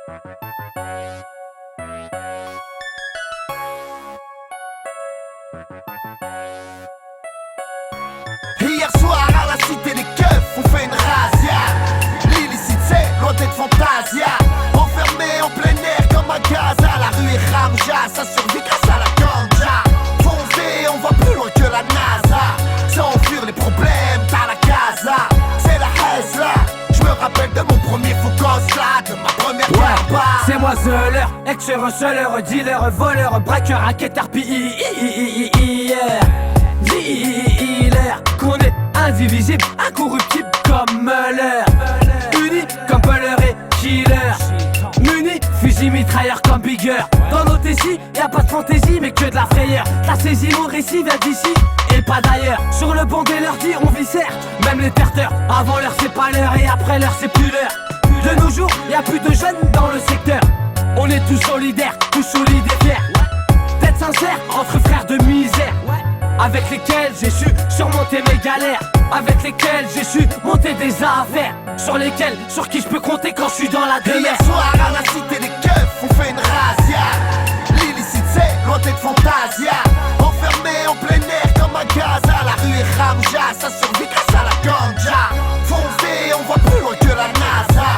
Hier soir à la cité des keufs, on fait une razzia. L'illicite c'est loin d'être fantasia. Enfermé en plein air comme à Gaza. La rue est ramja, ça survit grâce à la ganja. Foncé, on va plus loin que la NASA. Sans fuir les problèmes, t'as la casa. C'est la Hezla. Je me rappelle de mon premier focus là, de ma première garba. C'est moi Zeller, ex-receleur, dealer, voleur, braqueur, raqueteur, dealer, qu'on est indivisible, incorruptible comme Muller, uni comme Puller et Killer, muni, fusil mitrailleur comme Bigger. Dans nos tessis, y'a pas de fantaisie mais que de la frayeur. T'as saisi mon récit, vient d'ici et pas d'ailleurs. Sur le banc des leurs dits on viscère, même les terteurs. Avant l'heure c'est pas l'heure et après l'heure c'est plus l'heure. De nos jours, y'a plus de jeunes dans le secteur. On est tous solidaires, tous solides et fiers. D'être sincère entre frères de misère, avec lesquels j'ai su surmonter mes galères, avec lesquels j'ai su monter des affaires, sur qui je peux compter quand je suis dans la demeure. Hier soir à la cité des keufs, on fait une razzia. L'illicite c'est loin d'être fantasia. Enfermé en plein air comme à Gaza. La rue est ramja, ça survit grâce à la ganja. Foncé, on voit plus loin que la NASA.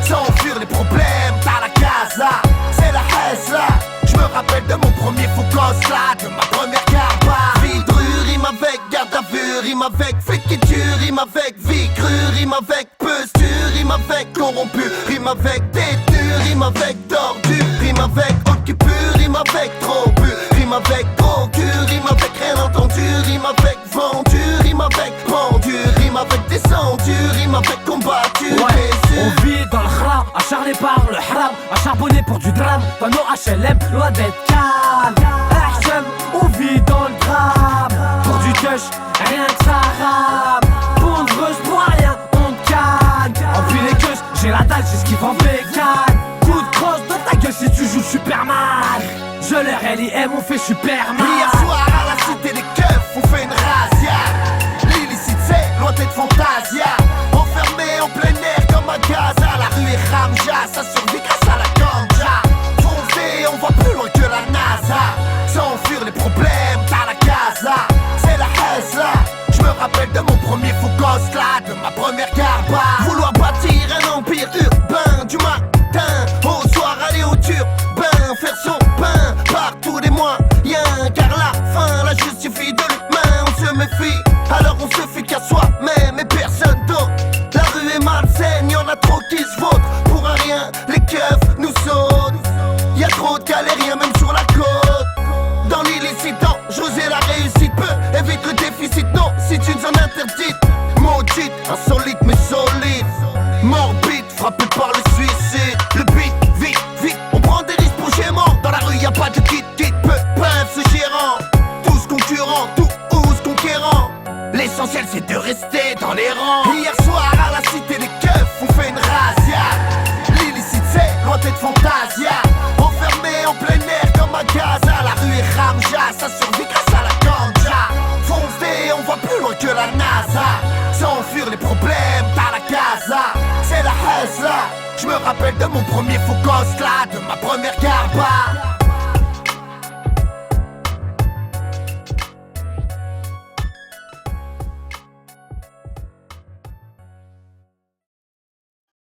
Sans fuir les problèmes, t'as la casa. C'est la Hezla. Je me rappelle de mon premier focus là, de ma première garba. Vidru rime avec garde à vue, rime avec friquiture, rime avec vie crue, rime avec posture, rime avec corrompu, rime avec détenu, rime avec tordu, rime avec occupé, rime avec trop bu, rime avec gros cul, rime avec rien entendu, rime avec vendu, rime avec pendu, rime avec descendu, rime avec combattu, déçu. On vit dans le haram, acharné par le haram, à charbonner pour du drame, dans nos HLM, loin d'être calme. Ahsem, on vit dans le drame, pour du tush, rien que ça rame. Pondreuse pour rien, on te gagne. Emplis les queues, j'ai la dalle, j'ai ce qui vend vegan. Coup de crosse dans ta gueule si tu joues Superman. Je leur LIM, on fait Superman. Hier soir à la cité des keufs, on fait une razzia. L'illicite c'est loin d'être fantasia. Enfermé en plein air comme à Gaza. La rue est ramja, ça survit grâce à la ganja. Foncé, on voit plus loin que la NASA. Sans fuir les problèmes, t'as la casa. C'est la Hezla. Je me rappelle de mon premier focus là, de ma première garba. Vouloir bâtir un empire urbain du matin au soir, aller au turbin, faire son pain par tous les moyens. Car la fin la justifie de l'humain. On se méfie, alors on se fie qu'à soi-même et personne d'autre. La rue est malsaine, y'en a trop qui se vautrent. Pour un rien, les keufs nous sautent. Y'a trop de galériens même sur la côte. Dans l'illicite, dangereuse et la réussite peut éviter le déficit. Non, si tu nous en interdites, maudite, insolite mais solide. Morbide, frappé par le suicide. Le beat, vite, vite, on prend des risques pour gémant. Dans la rue y'a pas de kit, peu peuvent ce gérant. Tous concurrents, tous conquérants. L'essentiel c'est de rester dans les rangs. Hier soir à la cité des keufs, on fait une razzia. L'illicite c'est loin d'être fantasia. Enfermé en plein air comme à Gaza. La rue est ramja, ça survit grâce à la ganja. Foncé, on voit plus loin que la NASA. Sans fuir les problèmes, t'as la casa. C'est la Hezla. Je me rappelle de mon premier focus là, de ma première garba.